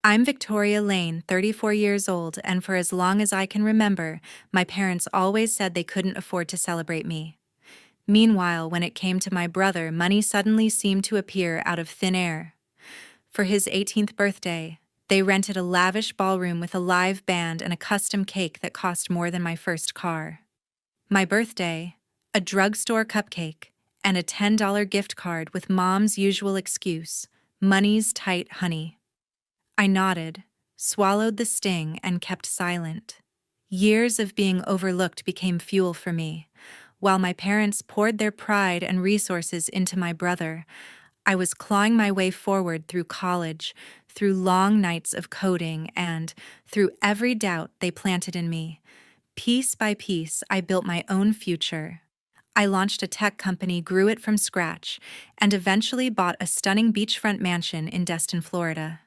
I'm Victoria Lane, 34 years old, and for as long as I can remember, my parents always said they couldn't afford to celebrate me. Meanwhile, when it came to my brother, money suddenly seemed to appear out of thin air. For his 18th birthday, they rented a lavish ballroom with a live band and a custom cake that cost more than my first car. My birthday, a drugstore cupcake, and a $10 gift card with Mom's usual excuse, money's tight, honey. I nodded, swallowed the sting, and kept silent. Years of being overlooked became fuel for me. While my parents poured their pride and resources into my brother, I was clawing my way forward through college, through long nights of coding, and through every doubt they planted in me. Piece by piece, I built my own future. I launched a tech company, grew it from scratch, and eventually bought a stunning beachfront mansion in Destin, Florida.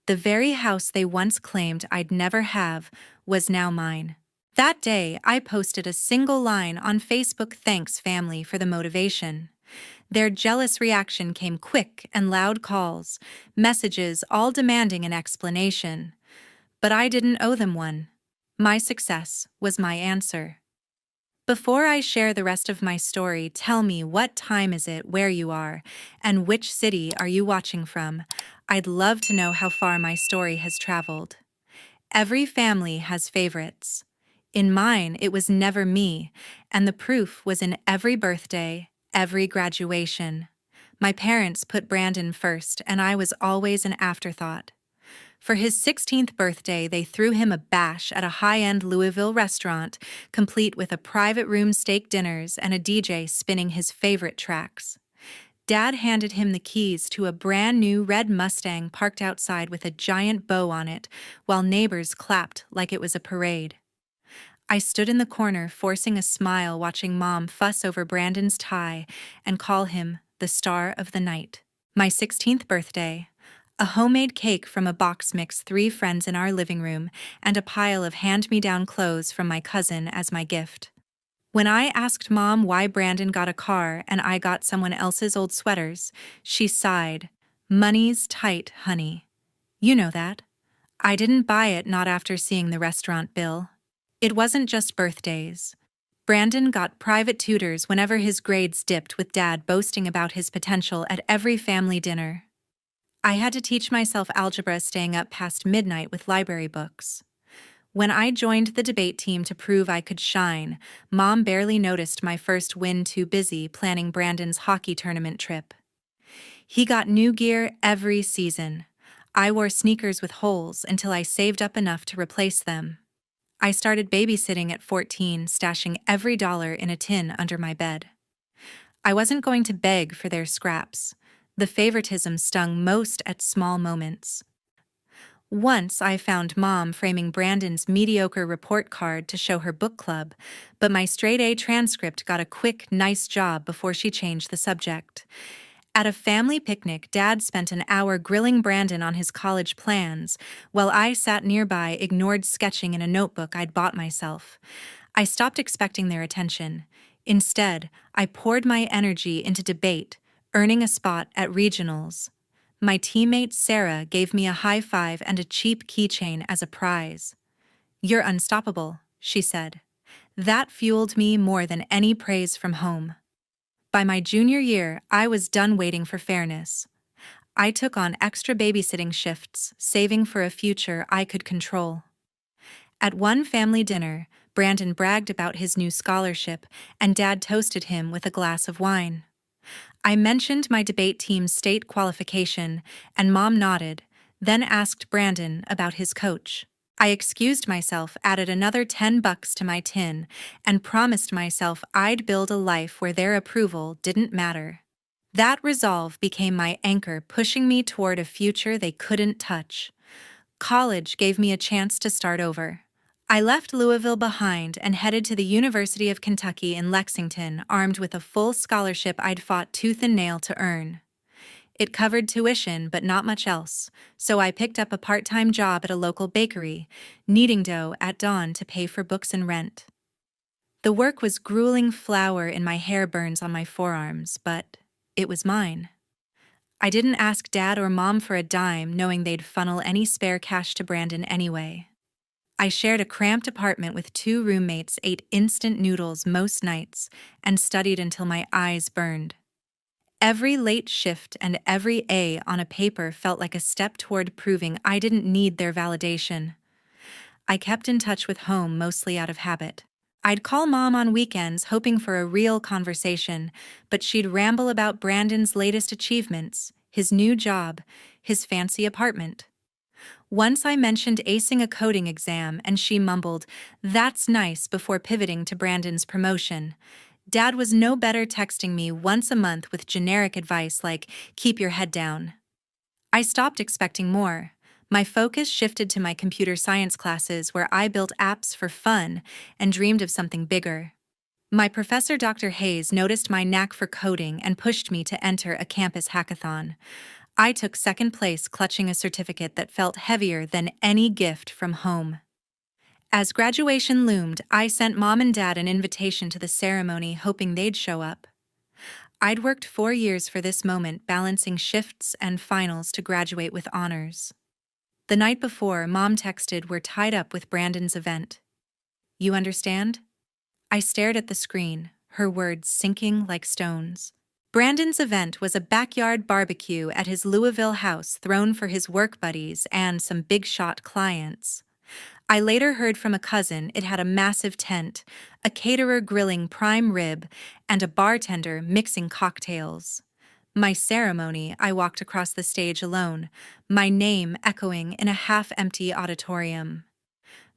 The very house they once claimed I'd never have was now mine. That day, I posted a single line on Facebook, "Thanks, family, for the motivation." Their jealous reaction came quick and loud calls, messages all demanding an explanation. But I didn't owe them one. My success was my answer. Before I share the rest of my story, tell me, what time is it where you are, and which city are you watching from? I'd love to know how far my story has traveled. Every family has favorites. In mine, it was never me, and the proof was in every birthday, every graduation. My parents put Brandon first, and I was always an afterthought. For his 16th birthday, they threw him a bash at a high-end Louisville restaurant, complete with a private room steak dinners and a DJ spinning his favorite tracks. Dad handed him the keys to a brand new red Mustang parked outside with a giant bow on it, while neighbors clapped like it was a parade. I stood in the corner, forcing a smile, watching Mom fuss over Brandon's tie and call him the star of the night. My 16th birthday. A homemade cake from a box mix, 3 friends in our living room, and a pile of hand-me-down clothes from my cousin as my gift. When I asked Mom why Brandon got a car and I got someone else's old sweaters, she sighed. "Money's tight, honey. You know that." I didn't buy it, not after seeing the restaurant bill. It wasn't just birthdays. Brandon got private tutors whenever his grades dipped, with Dad boasting about his potential at every family dinner. I had to teach myself algebra, staying up past midnight with library books. When I joined the debate team to prove I could shine, Mom barely noticed my first win, too busy planning Brandon's hockey tournament trip. He got new gear every season. I wore sneakers with holes until I saved up enough to replace them. I started babysitting at 14, stashing every dollar in a tin under my bed. I wasn't going to beg for their scraps. The favoritism stung most at small moments. Once I found Mom framing Brandon's mediocre report card to show her book club, but my straight-A transcript got a quick, "nice job" before she changed the subject. At a family picnic, Dad spent an hour grilling Brandon on his college plans, while I sat nearby, ignored sketching in a notebook I'd bought myself. I stopped expecting their attention. Instead, I poured my energy into debate, earning a spot at regionals. My teammate Sarah gave me a high five and a cheap keychain as a prize. "You're unstoppable," she said. That fueled me more than any praise from home. By my junior year, I was done waiting for fairness. I took on extra babysitting shifts, saving for a future I could control. At one family dinner, Brandon bragged about his new scholarship, and Dad toasted him with a glass of wine. I mentioned my debate team's state qualification, and Mom nodded, then asked Brandon about his coach. I excused myself, added another $10 to my tin, and promised myself I'd build a life where their approval didn't matter. That resolve became my anchor, pushing me toward a future they couldn't touch. College gave me a chance to start over. I left Louisville behind and headed to the University of Kentucky in Lexington, armed with a full scholarship I'd fought tooth and nail to earn. It covered tuition, but not much else, so I picked up a part-time job at a local bakery, kneading dough at dawn to pay for books and rent. The work was grueling, flour in my hair, burns on my forearms, but it was mine. I didn't ask Dad or Mom for a dime, knowing they'd funnel any spare cash to Brandon anyway. I shared a cramped apartment with two roommates, ate instant noodles most nights, and studied until my eyes burned. Every late shift and every A on a paper felt like a step toward proving I didn't need their validation. I kept in touch with home mostly out of habit. I'd call Mom on weekends hoping for a real conversation, but she'd ramble about Brandon's latest achievements, his new job, his fancy apartment. Once I mentioned acing a coding exam and she mumbled, "That's nice," before pivoting to Brandon's promotion. Dad was no better, texting me once a month with generic advice like, "Keep your head down." I stopped expecting more. My focus shifted to my computer science classes where I built apps for fun and dreamed of something bigger. My professor, Dr. Hayes, noticed my knack for coding and pushed me to enter a campus hackathon. I took second place, clutching a certificate that felt heavier than any gift from home. As graduation loomed, I sent Mom and Dad an invitation to the ceremony, hoping they'd show up. I'd worked 4 years for this moment, balancing shifts and finals to graduate with honors. The night before, Mom texted, "We're tied up with Brandon's event. You understand?" I stared at the screen, her words sinking like stones. Brandon's event was a backyard barbecue at his Louisville house, thrown for his work buddies and some big-shot clients. I later heard from a cousin it had a massive tent, a caterer grilling prime rib, and a bartender mixing cocktails. My ceremony, I walked across the stage alone, my name echoing in a half-empty auditorium.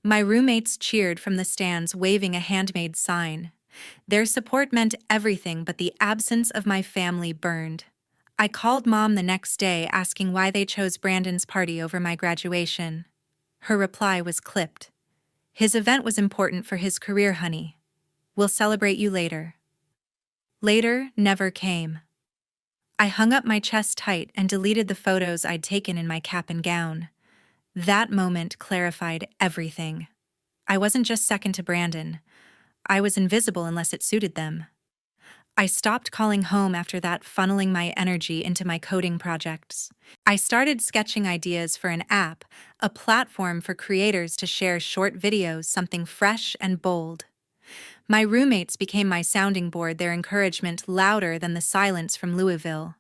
My roommates cheered from the stands, waving a handmade sign. Their support meant everything, but the absence of my family burned. I called Mom the next day asking why they chose Brandon's party over my graduation. Her reply was clipped. "His event was important for his career, honey. We'll celebrate you later." Later never came. I hung up my chest tight and deleted the photos I'd taken in my cap and gown. That moment clarified everything. I wasn't just second to Brandon. I was invisible unless it suited them. I stopped calling home after that, funneling my energy into my coding projects. I started sketching ideas for an app, a platform for creators to share short videos, something fresh and bold. My roommates became my sounding board, their encouragement louder than the silence from Louisville.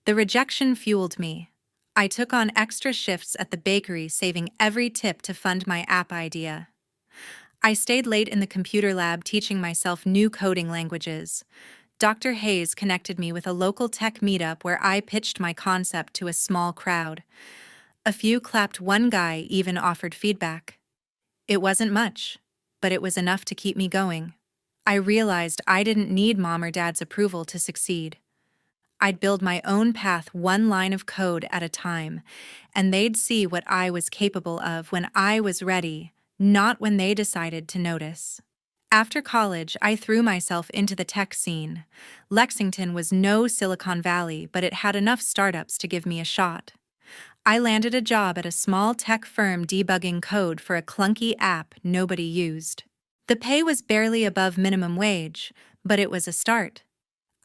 The rejection fueled me. I took on extra shifts at the bakery, saving every tip to fund my app idea. I stayed late in the computer lab teaching myself new coding languages. Dr. Hayes connected me with a local tech meetup where I pitched my concept to a small crowd. A few clapped, one guy even offered feedback. It wasn't much, but it was enough to keep me going. I realized I didn't need Mom or Dad's approval to succeed. I'd build my own path, one line of code at a time, and they'd see what I was capable of when I was ready, not when they decided to notice. After college, I threw myself into the tech scene. Lexington was no Silicon Valley, but it had enough startups to give me a shot. I landed a job at a small tech firm debugging code for a clunky app nobody used. The pay was barely above minimum wage, but it was a start.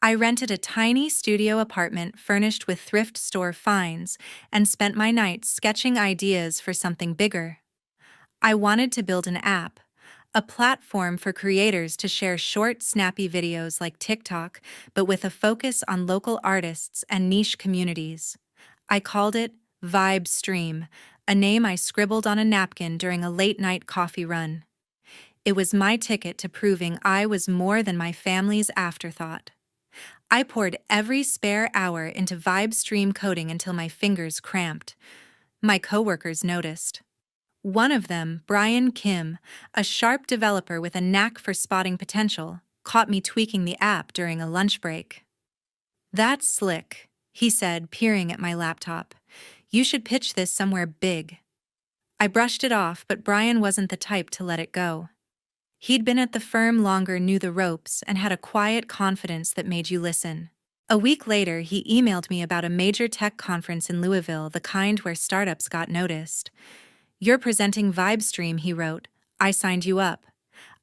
I rented a tiny studio apartment furnished with thrift store finds and spent my nights sketching ideas for something bigger. I wanted to build an app, a platform for creators to share short, snappy videos like TikTok, but with a focus on local artists and niche communities. I called it Vibe Stream, a name I scribbled on a napkin during a late-night coffee run. It was my ticket to proving I was more than my family's afterthought. I poured every spare hour into Vibe Stream coding until my fingers cramped. My coworkers noticed. One of them, Brian Kim, a sharp developer with a knack for spotting potential, caught me tweaking the app during a lunch break. "That's slick," he said, peering at my laptop. "You should pitch this somewhere big." I brushed it off, but Brian wasn't the type to let it go. He'd been at the firm longer, knew the ropes, and had a quiet confidence that made you listen. A week later, he emailed me about a major tech conference in Louisville, the kind where startups got noticed. "You're presenting VibeStream," he wrote. "I signed you up."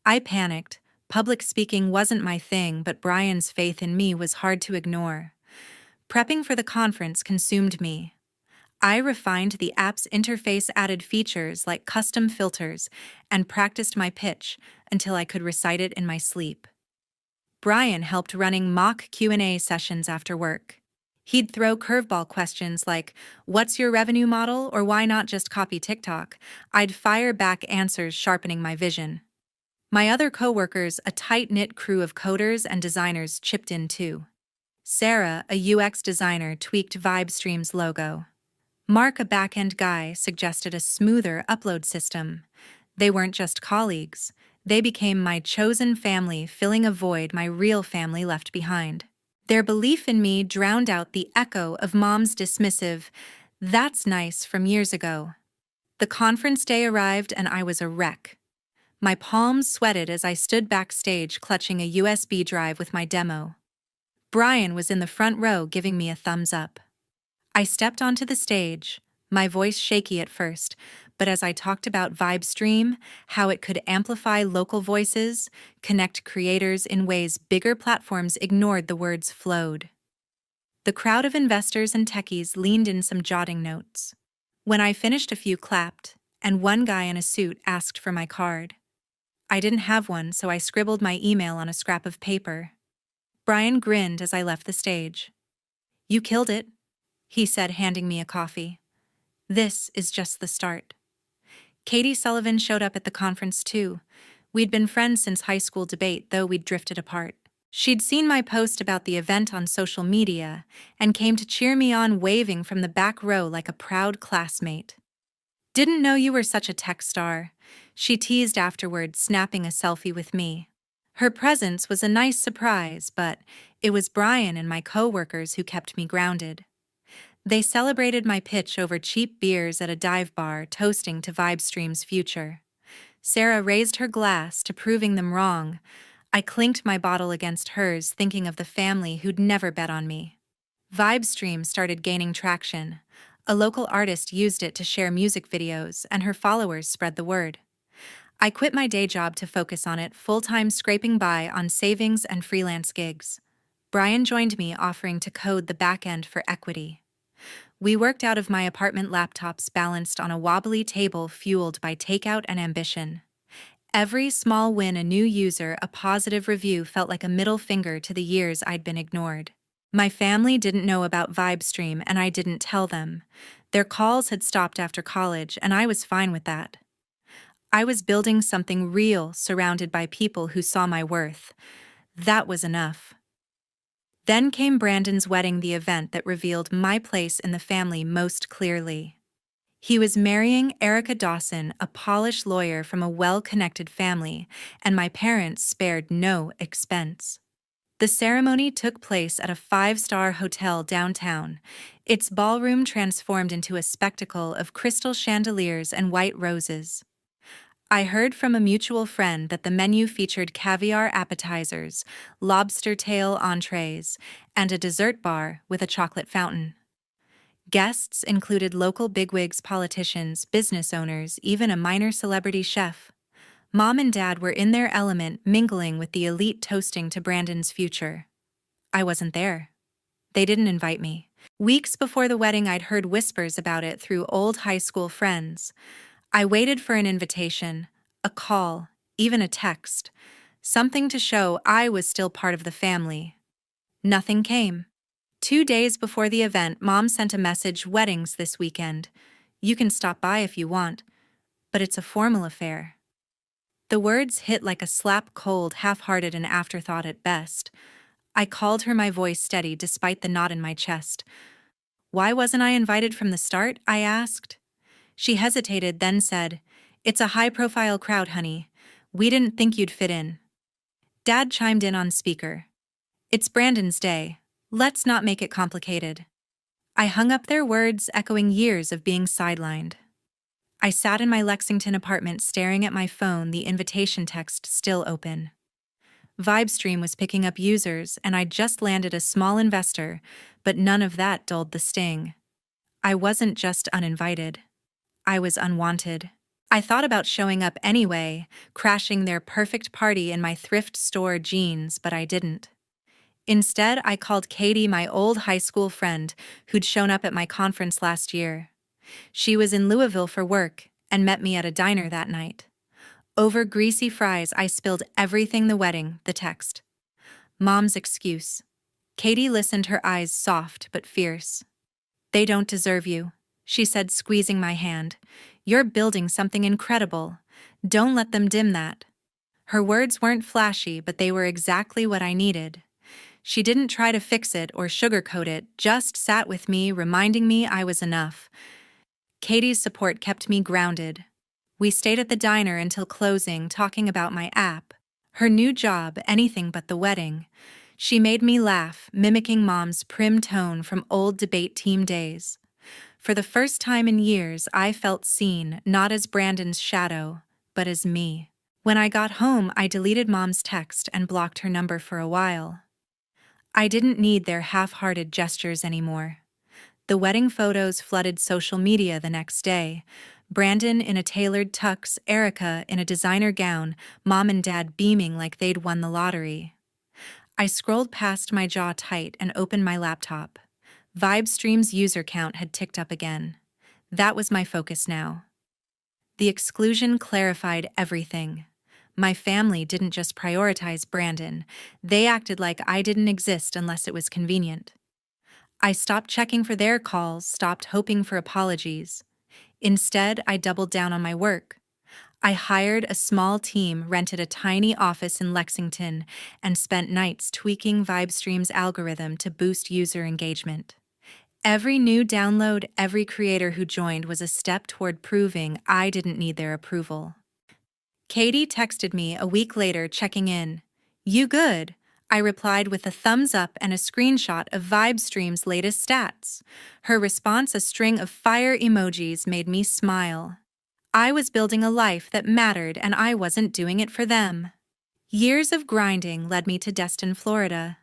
I panicked. Public speaking wasn't my thing, but Brian's faith in me was hard to ignore. Prepping for the conference consumed me. I refined the app's interface, added features like custom filters, and practiced my pitch until I could recite it in my sleep. Brian helped running mock Q&A sessions after work. He'd throw curveball questions like, "What's your revenue model?" or "Why not just copy TikTok?" I'd fire back answers, sharpening my vision. My other coworkers, a tight-knit crew of coders and designers, chipped in too. Sarah, a UX designer, tweaked VibeStream's logo. Mark, a back-end guy, suggested a smoother upload system. They weren't just colleagues. They became my chosen family, filling a void my real family left behind. Their belief in me drowned out the echo of Mom's dismissive, "That's nice," from years ago. The conference day arrived and I was a wreck. My palms sweated as I stood backstage clutching a USB drive with my demo. Brian was in the front row giving me a thumbs up. I stepped onto the stage, my voice shaky at first, but as I talked about VibeStream, how it could amplify local voices, connect creators in ways bigger platforms ignored, the words flowed. The crowd of investors and techies leaned in, some jotting notes. When I finished, a few clapped, and one guy in a suit asked for my card. I didn't have one, so I scribbled my email on a scrap of paper. Brian grinned as I left the stage. "You killed it," he said, handing me a coffee. "This is just the start." Katie Sullivan showed up at the conference too. We'd been friends since high school debate, though we'd drifted apart. She'd seen my post about the event on social media and came to cheer me on, waving from the back row like a proud classmate. "Didn't know you were such a tech star," she teased afterward, snapping a selfie with me. Her presence was a nice surprise, but it was Brian and my coworkers who kept me grounded. They celebrated my pitch over cheap beers at a dive bar, toasting to VibeStream's future. Sarah raised her glass to proving them wrong. I clinked my bottle against hers, thinking of the family who'd never bet on me. VibeStream started gaining traction. A local artist used it to share music videos, and her followers spread the word. I quit my day job to focus on it, full-time, scraping by on savings and freelance gigs. Brian joined me, offering to code the back end for equity. We worked out of my apartment, laptops balanced on a wobbly table, fueled by takeout and ambition. Every small win, a new user, a positive review, felt like a middle finger to the years I'd been ignored. My family didn't know about VibeStream, and I didn't tell them. Their calls had stopped after college, and I was fine with that. I was building something real, surrounded by people who saw my worth. That was enough. Then came Brandon's wedding, the event that revealed my place in the family most clearly. He was marrying Erica Dawson, a polished lawyer from a well-connected family, and my parents spared no expense. The ceremony took place at a 5-star hotel downtown, its ballroom transformed into a spectacle of crystal chandeliers and white roses. I heard from a mutual friend that the menu featured caviar appetizers, lobster tail entrees, and a dessert bar with a chocolate fountain. Guests included local bigwigs, politicians, business owners, even a minor celebrity chef. Mom and Dad were in their element, mingling with the elite, toasting to Brandon's future. I wasn't there. They didn't invite me. Weeks before the wedding, I'd heard whispers about it through old high school friends. I waited for an invitation, a call, even a text, something to show I was still part of the family. Nothing came. 2 days before the event, Mom sent a message, "Weddings this weekend. You can stop by if you want, but it's a formal affair." The words hit like a slap, cold, half-hearted, and afterthought at best. I called her, my voice steady despite the knot in my chest. "Why wasn't I invited from the start?" I asked. She hesitated, then said, "It's a high-profile crowd, honey. We didn't think you'd fit in." Dad chimed in on speaker. "It's Brandon's day. Let's not make it complicated." I hung up their words, echoing years of being sidelined. I sat in my Lexington apartment, staring at my phone, the invitation text still open. VibeStream was picking up users, and I'd just landed a small investor, but none of that dulled the sting. I wasn't just uninvited. I was unwanted. I thought about showing up anyway, crashing their perfect party in my thrift store jeans, but I didn't. Instead, I called Katie, my old high school friend, who'd shown up at my conference last year. She was in Louisville for work and met me at a diner that night. Over greasy fries, I spilled everything: the wedding, the text. Mom's excuse. Katie listened, her eyes soft but fierce. "They don't deserve you," she said, squeezing my hand. "You're building something incredible. Don't let them dim that." Her words weren't flashy, but they were exactly what I needed. She didn't try to fix it or sugarcoat it, just sat with me, reminding me I was enough. Katie's support kept me grounded. We stayed at the diner until closing, talking about my app, her new job, anything but the wedding. She made me laugh, mimicking Mom's prim tone from old debate team days. For the first time in years, I felt seen, not as Brandon's shadow, but as me. When I got home, I deleted Mom's text and blocked her number for a while. I didn't need their half-hearted gestures anymore. The wedding photos flooded social media the next day. Brandon in a tailored tux, Erica in a designer gown, Mom and Dad beaming like they'd won the lottery. I scrolled past, my jaw tight, and opened my laptop. Vibestream's user count had ticked up again. That was my focus now. The exclusion clarified everything. My family didn't just prioritize Brandon, they acted like I didn't exist unless it was convenient. I stopped checking for their calls, stopped hoping for apologies. Instead, I doubled down on my work. I hired a small team, rented a tiny office in Lexington, and spent nights tweaking Vibestream's algorithm to boost user engagement. Every new download, every creator who joined was a step toward proving I didn't need their approval. Katie texted me a week later, checking in. "You good?" I replied with a thumbs up and a screenshot of Vibestream's latest stats. Her response, a string of fire emojis, made me smile. I was building a life that mattered, and I wasn't doing it for them. Years of grinding led me to Destin, Florida.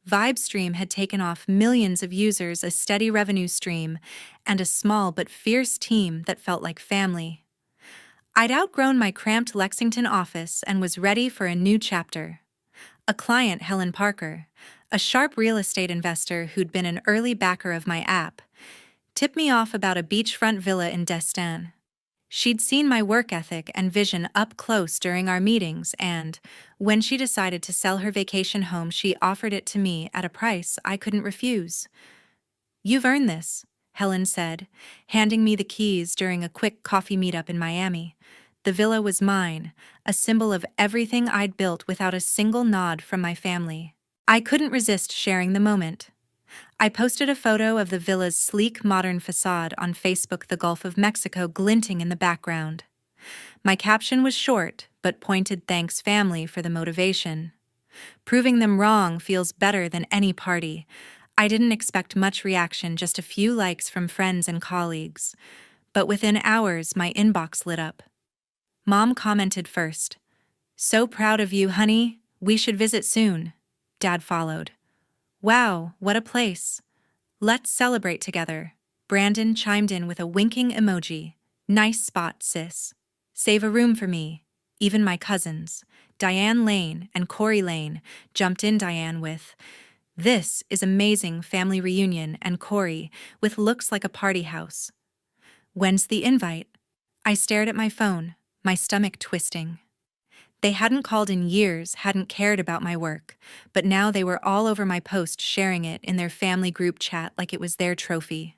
Vibestream had taken off millions of users, a steady revenue stream, and a small but fierce team that felt like family. I'd outgrown my cramped Lexington office and was ready for a new chapter. A client, Helen Parker, a sharp real estate investor who'd been an early backer of my app, tipped me off about a beachfront villa in Destin. She'd seen my work ethic and vision up close during our meetings, and when she decided to sell her vacation home, she offered it to me at a price I couldn't refuse. "You've earned this," Helen said, handing me the keys during a quick coffee meetup in Miami. The villa was mine, a symbol of everything I'd built without a single nod from my family. I couldn't resist sharing the moment. I posted a photo of the villa's sleek, modern facade on Facebook, the Gulf of Mexico glinting in the background. My caption was short, but pointed: "Thanks, family, for the motivation." Proving them wrong feels better than any party. I didn't expect much reaction, just a few likes from friends and colleagues. But within hours, my inbox lit up. Mom commented first. "So proud of you, honey. We should visit soon." Dad followed. "Wow, what a place. Let's celebrate together." Brandon chimed in with a winking emoji. "Nice spot, sis. Save a room for me." Even my cousins, Diane Lane and Corey Lane, jumped in, Diane with, "This is amazing family reunion," and Corey with, "Looks like a party house." "When's the invite?" I stared at my phone, my stomach twisting. They hadn't called in years, hadn't cared about my work, but now they were all over my post, sharing it in their family group chat like it was their trophy.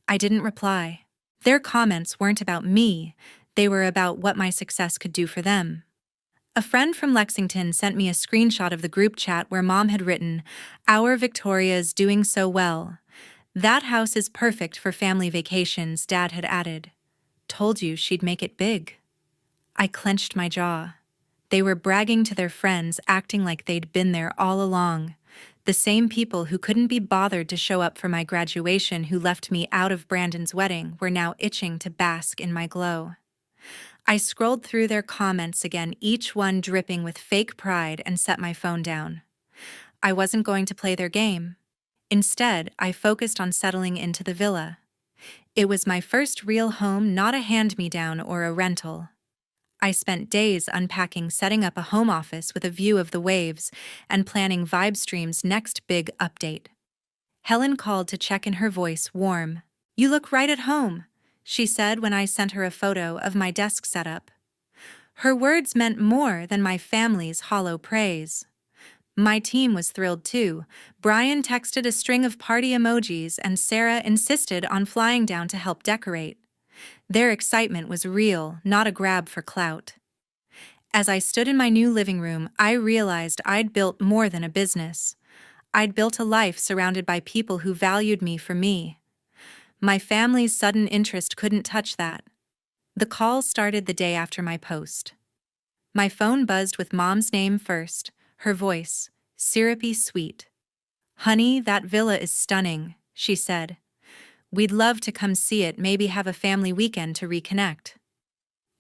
I didn't reply. Their comments weren't about me, they were about what my success could do for them. A friend from Lexington sent me a screenshot of the group chat where Mom had written, "Our Victoria's doing so well. That house is perfect for family vacations," Dad had added. "Told you she'd make it big." I clenched my jaw. They were bragging to their friends, acting like they'd been there all along. The same people who couldn't be bothered to show up for my graduation, who left me out of Brandon's wedding, were now itching to bask in my glow. I scrolled through their comments again, each one dripping with fake pride, and set my phone down. I wasn't going to play their game. Instead, I focused on settling into the villa. It was my first real home, not a hand-me-down or a rental. I spent days unpacking, setting up a home office with a view of the waves, and planning Vibestream's next big update. Helen called to check in, her voice warm. "You look right at home," she said when I sent her a photo of my desk setup. Her words meant more than my family's hollow praise. My team was thrilled too. Brian texted a string of party emojis, and Sarah insisted on flying down to help decorate. Their excitement was real, not a grab for clout. As I stood in my new living room, I realized I'd built more than a business. I'd built a life surrounded by people who valued me for me. My family's sudden interest couldn't touch that. The call started the day after my post. My phone buzzed with Mom's name first, her voice, syrupy sweet. "Honey, that villa is stunning," she said. "We'd love to come see it, maybe have a family weekend to reconnect."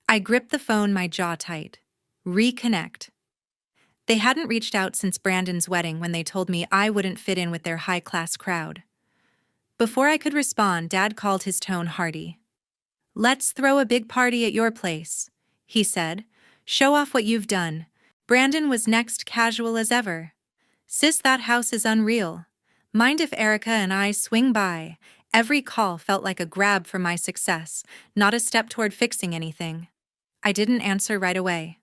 I gripped the phone, my jaw tight. Reconnect. They hadn't reached out since Brandon's wedding, when they told me I wouldn't fit in with their high-class crowd. Before I could respond, Dad called, his tone hearty. "Let's throw a big party at your place," he said. "Show off what you've done." Brandon was next, casual as ever. "Sis, that house is unreal. Mind if Erica and I swing by?" Every call felt like a grab for my success, not a step toward fixing anything. I didn't answer right away.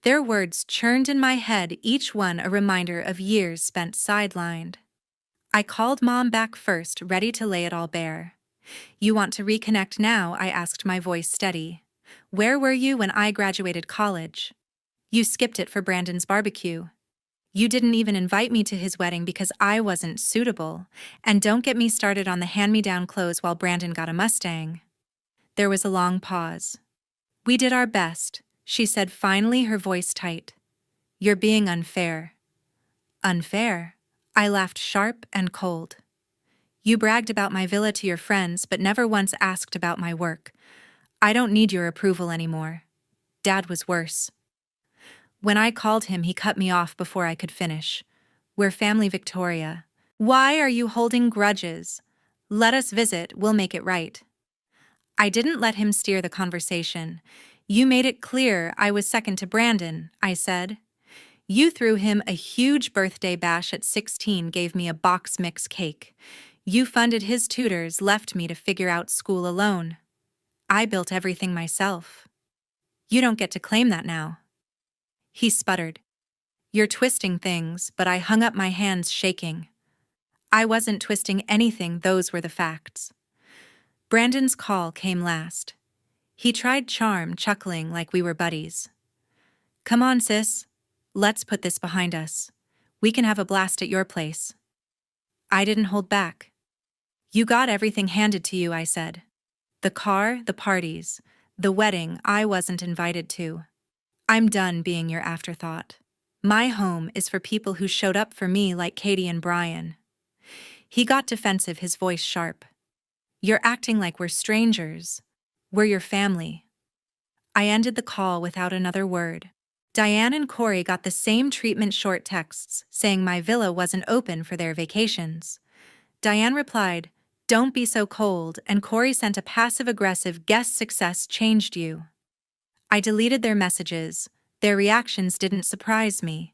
Their words churned in my head, each one a reminder of years spent sidelined. I called Mom back first, ready to lay it all bare. "You want to reconnect now?" I asked, my voice steady. "Where were you when I graduated college? You skipped it for Brandon's barbecue. You didn't even invite me to his wedding because I wasn't suitable. And don't get me started on the hand-me-down clothes while Brandon got a Mustang." There was a long pause. "We did our best," she said finally, her voice tight. "You're being unfair." "Unfair?" I laughed, sharp and cold. "You bragged about my villa to your friends, but never once asked about my work. I don't need your approval anymore." Dad was worse. When I called him, he cut me off before I could finish. "We're family, Victoria. Why are you holding grudges? Let us visit, we'll make it right." I didn't let him steer the conversation. "You made it clear I was second to Brandon," I said. "You threw him a huge birthday bash at 16, gave me a box mix cake. You funded his tutors, left me to figure out school alone. I built everything myself. You don't get to claim that now." He sputtered. "You're twisting things," but I hung up, my hands shaking. I wasn't twisting anything, those were the facts. Brandon's call came last. He tried charm, chuckling like we were buddies. "Come on, sis. Let's put this behind us. We can have a blast at your place." I didn't hold back. "You got everything handed to you," I said. "The car, the parties, the wedding I wasn't invited to. I'm done being your afterthought. My home is for people who showed up for me, like Katie and Brian." He got defensive, his voice sharp. "You're acting like we're strangers. We're your family." I ended the call without another word. Diane and Corey got the same treatment, short texts saying my villa wasn't open for their vacations. Diane replied, "Don't be so cold," and Corey sent a passive-aggressive, "Guess success changed you." I deleted their messages. Their reactions didn't surprise me.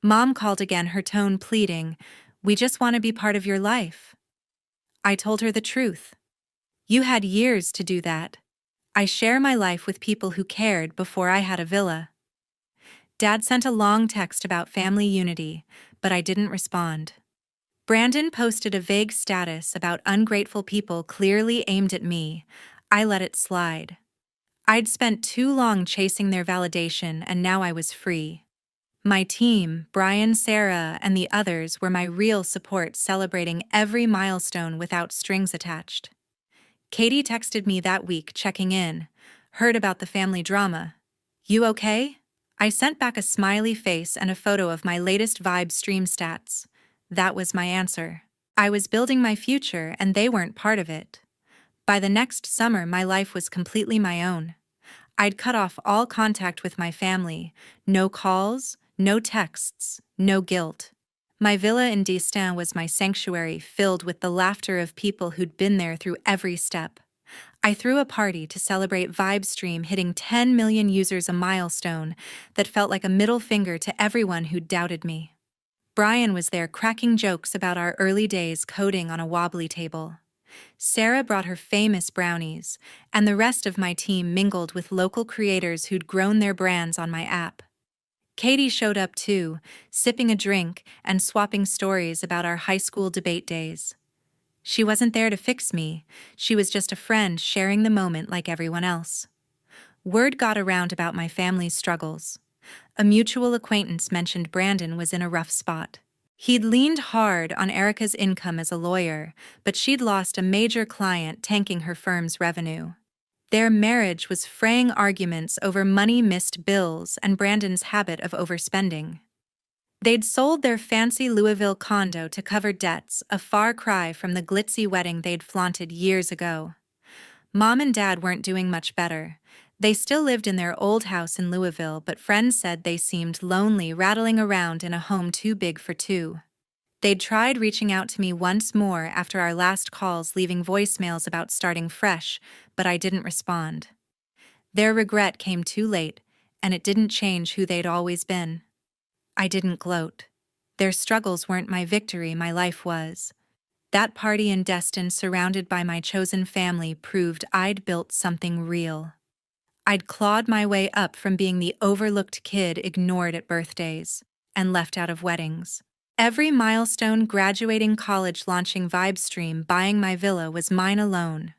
Mom called again, her tone pleading, "We just want to be part of your life." I told her the truth. "You had years to do that. I share my life with people who cared before I had a villa." Dad sent a long text about family unity, but I didn't respond. Brandon posted a vague status about ungrateful people, clearly aimed at me. I let it slide. I'd spent too long chasing their validation, and now I was free. My team, Brian, Sarah, and the others, were my real support, celebrating every milestone without strings attached. Katie texted me that week, checking in. "Heard about the family drama. You okay?" I sent back a smiley face and a photo of my latest Vibe stream stats. That was my answer. I was building my future, and they weren't part of it. By the next summer, my life was completely my own. I'd cut off all contact with my family. No calls, no texts, no guilt. My villa in Destin was my sanctuary, filled with the laughter of people who'd been there through every step. I threw a party to celebrate VibeStream hitting 10 million users, a milestone that felt like a middle finger to everyone who doubted me. Brian was there cracking jokes about our early days coding on a wobbly table. Sarah brought her famous brownies, and the rest of my team mingled with local creators who'd grown their brands on my app. Katie showed up too, sipping a drink and swapping stories about our high school debate days. She wasn't there to fix me, she was just a friend sharing the moment like everyone else. Word got around about my family's struggles. A mutual acquaintance mentioned Brandon was in a rough spot. He'd leaned hard on Erica's income as a lawyer, but she'd lost a major client, tanking her firm's revenue. Their marriage was fraying arguments over money-missed bills and Brandon's habit of overspending. They'd sold their fancy Louisville condo to cover debts, a far cry from the glitzy wedding they'd flaunted years ago. Mom and Dad weren't doing much better. They still lived in their old house in Louisville, but friends said they seemed lonely rattling around in a home too big for two. They'd tried reaching out to me once more after our last calls, leaving voicemails about starting fresh, but I didn't respond. Their regret came too late, and it didn't change who they'd always been. I didn't gloat. Their struggles weren't my victory, my life was. That party in Destin, surrounded by my chosen family, proved I'd built something real. I'd clawed my way up from being the overlooked kid ignored at birthdays and left out of weddings. Every milestone, graduating college, launching VibeStream, buying my villa, was mine alone.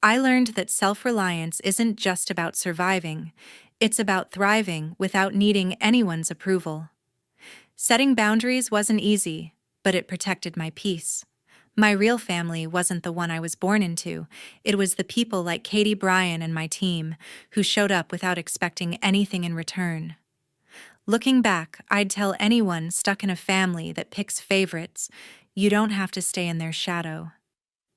I learned that self-reliance isn't just about surviving, it's about thriving without needing anyone's approval. Setting boundaries wasn't easy, but it protected my peace. My real family wasn't the one I was born into, it was the people like Katie, Brian, and my team who showed up without expecting anything in return. Looking back, I'd tell anyone stuck in a family that picks favorites, you don't have to stay in their shadow.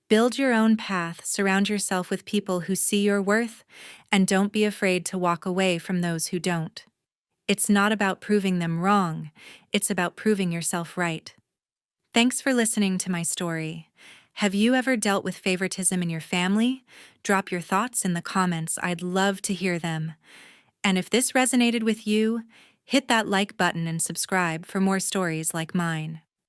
Build your own path, surround yourself with people who see your worth, and don't be afraid to walk away from those who don't. It's not about proving them wrong, it's about proving yourself right. Thanks for listening to my story. Have you ever dealt with favoritism in your family? Drop your thoughts in the comments, I'd love to hear them. And if this resonated with you, hit that like button and subscribe for more stories like mine.